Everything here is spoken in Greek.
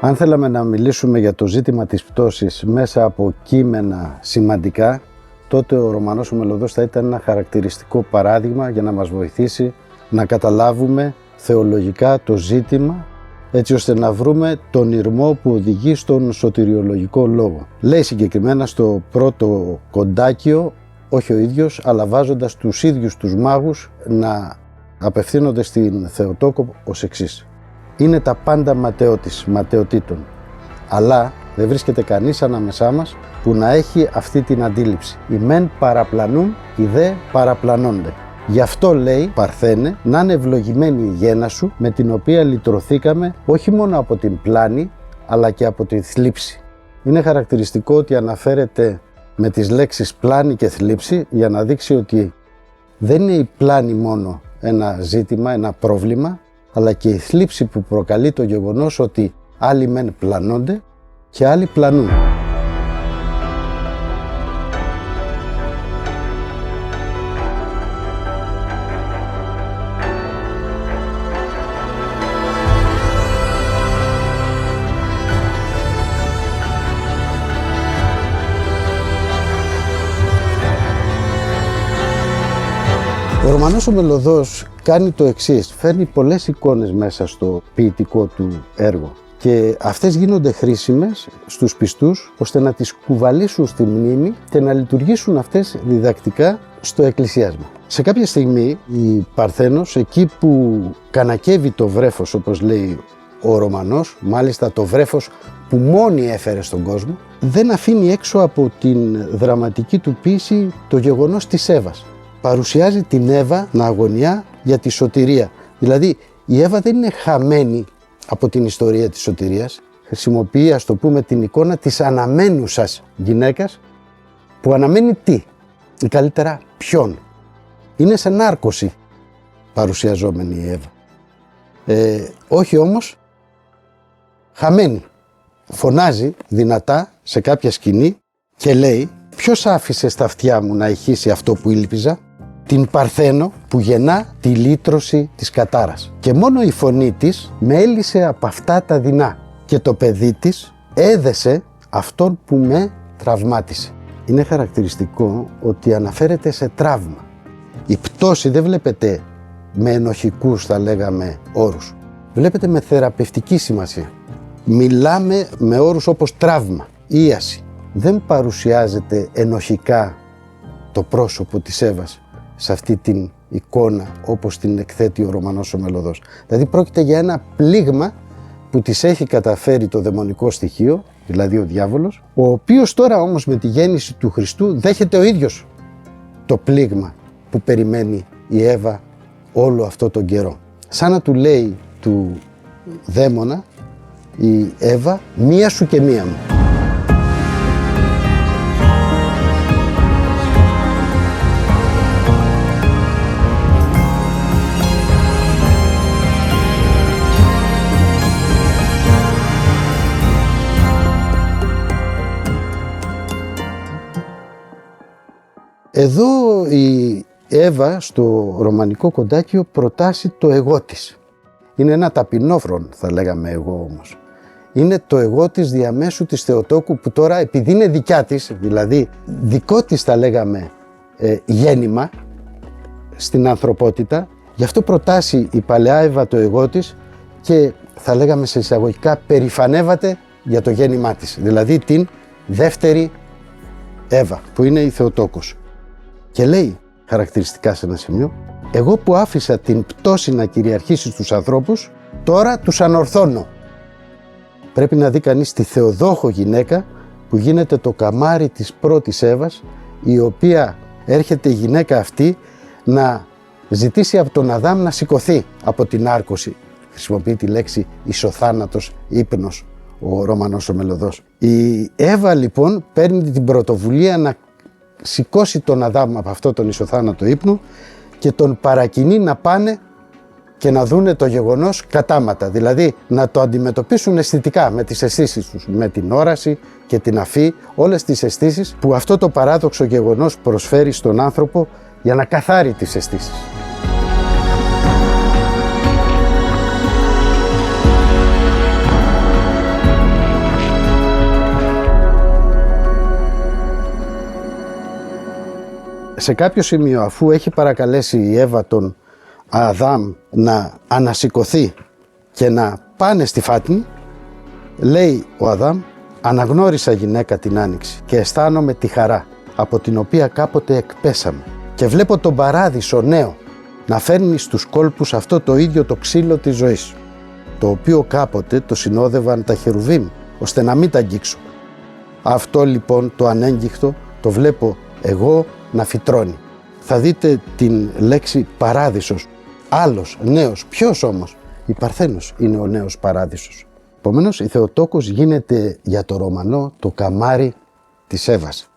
Αν θέλαμε να μιλήσουμε για το ζήτημα της πτώσης μέσα από κείμενα σημαντικά, τότε ο Ρωμανός ο Μελωδός θα ήταν ένα χαρακτηριστικό παράδειγμα για να μας βοηθήσει να καταλάβουμε θεολογικά το ζήτημα, έτσι ώστε να βρούμε τον ηρμό που οδηγεί στον σωτηριολογικό λόγο. Λέει συγκεκριμένα στο πρώτο κοντάκιο, όχι ο ίδιος, αλλά βάζοντας τους ίδιους τους μάγους να απευθύνονται στην Θεοτόκο ως εξής. Είναι τα πάντα ματαιότης, ματαιοτήτων, αλλά δεν βρίσκεται κανείς ανάμεσά μας που να έχει αυτή την αντίληψη. Οι μεν παραπλανούν, οι δε παραπλανώνται. Γι' αυτό λέει, Παρθένε, να είναι ευλογημένη η γέννα σου, με την οποία λυτρωθήκαμε όχι μόνο από την πλάνη, αλλά και από τη θλίψη. Είναι χαρακτηριστικό ότι αναφέρεται με τις λέξεις πλάνη και θλίψη για να δείξει ότι δεν είναι η πλάνη μόνο ένα ζήτημα, ένα πρόβλημα, αλλά και η θλίψη που προκαλεί το γεγονός ότι άλλοι μεν πλανώνται και άλλοι πλανούν. Ο Ρωμανός ο Μελωδός κάνει το εξής, φέρνει πολλές εικόνες μέσα στο ποιητικό του έργο και αυτές γίνονται χρήσιμες στους πιστούς ώστε να τις κουβαλήσουν στη μνήμη και να λειτουργήσουν αυτές διδακτικά στο εκκλησιάσμα. Σε κάποια στιγμή η Παρθένος, εκεί που κανακεύει το βρέφος, όπως λέει ο Ρωμανός, μάλιστα το βρέφος που μόνη έφερε στον κόσμο, δεν αφήνει έξω από την δραματική του ποίηση το γεγονός της Εύας. Παρουσιάζει την Εύα να αγωνιά για τη σωτηρία. Δηλαδή η Εύα δεν είναι χαμένη από την ιστορία της σωτηρίας. Χρησιμοποιεί, ας το πούμε, την εικόνα της αναμένουσας γυναίκας που αναμένει τι, ή καλύτερα ποιον. Είναι σε νάρκωση παρουσιαζόμενη η Εύα. Όχι όμως χαμένη. Φωνάζει δυνατά σε κάποια σκηνή και λέει: ποιος άφησε στα αυτιά μου να ηχήσει αυτό που ήλπιζα? Την Παρθένο που γεννά τη λύτρωση της κατάρας. Και μόνο η φωνή της με έλυσε από αυτά τα δεινά και το παιδί της έδεσε αυτόν που με τραυμάτισε. Είναι χαρακτηριστικό ότι αναφέρεται σε τραύμα. Η πτώση δεν βλέπετε με ενοχικούς, θα λέγαμε, όρους. Βλέπετε με θεραπευτική σημασία. Μιλάμε με όρους όπως τραύμα, ίαση. Δεν παρουσιάζεται ενοχικά το πρόσωπο της Εύας σε αυτή την εικόνα όπως την εκθέτει ο Ρωμανός ο Μελωδός. Δηλαδή πρόκειται για ένα πλήγμα που της έχει καταφέρει το δαιμονικό στοιχείο, δηλαδή ο διάβολος, ο οποίος τώρα όμως με τη γέννηση του Χριστού δέχεται ο ίδιος το πλήγμα που περιμένει η Εύα όλο αυτό τον καιρό. Σαν να του λέει του δαίμονα η Εύα, μία σου και μία μου. Εδώ η Εύα στο ρωμανικό κοντάκιο προτάσει το εγώ της. Είναι ένα ταπεινόφρον, θα λέγαμε εγώ όμως. Είναι το εγώ της διαμέσου της Θεοτόκου που τώρα, επειδή είναι δικιά της, δηλαδή δικό της θα λέγαμε γέννημα στην ανθρωπότητα, γι' αυτό προτάσει η παλαιά Εύα το εγώ της και θα λέγαμε σε εισαγωγικά περηφανεύεται για το γέννημά της, δηλαδή την δεύτερη Εύα που είναι η Θεοτόκος. Και λέει χαρακτηριστικά σε ένα σημείο: εγώ που άφησα την πτώση να κυριαρχήσει στους ανθρώπους, τώρα τους ανορθώνω. Πρέπει να δει κανείς τη Θεοδόχο γυναίκα που γίνεται το καμάρι της πρώτης Εύας, η οποία έρχεται η γυναίκα αυτή να ζητήσει από τον Αδάμ να σηκωθεί από την άρκωση. Χρησιμοποιεί τη λέξη ισοθάνατος ύπνος ο Ρωμανός ο Μελωδός. Η Εύα λοιπόν παίρνει την πρωτοβουλία να σηκώσει τον Αδάμ από αυτό τον ισοθάνατο ύπνο και τον παρακινεί να πάνε και να δούνε το γεγονός κατάματα, δηλαδή να το αντιμετωπίσουν αισθητικά με τις αισθήσεις τους, με την όραση και την αφή, όλες τις αισθήσεις που αυτό το παράδοξο γεγονός προσφέρει στον άνθρωπο για να καθάρει τις αισθήσεις. σε κάποιο σημείο, αφού έχει παρακαλέσει η Εύα τον Αδάμ να ανασηκωθεί και να πάνε στη φάτνη, λέει ο Αδάμ, αναγνώρισα γυναίκα την άνοιξη και αισθάνομαι τη χαρά από την οποία κάποτε εκπέσαμε και βλέπω τον παράδεισο νέο να φέρνει στους κόλπους αυτό το ίδιο το ξύλο της ζωής, το οποίο κάποτε το συνόδευαν τα χερουβίμ ώστε να μην τα αγγίξω. Αυτό λοιπόν το ανέγγιχτο το βλέπω εγώ να φυτρώνει. Θα δείτε την λέξη παράδεισος, άλλος, νέος. Ποιος όμως? Η Παρθένος είναι ο νέος παράδεισος. Επομένως η Θεοτόκος γίνεται για το Ρωμανό το καμάρι της Εύας.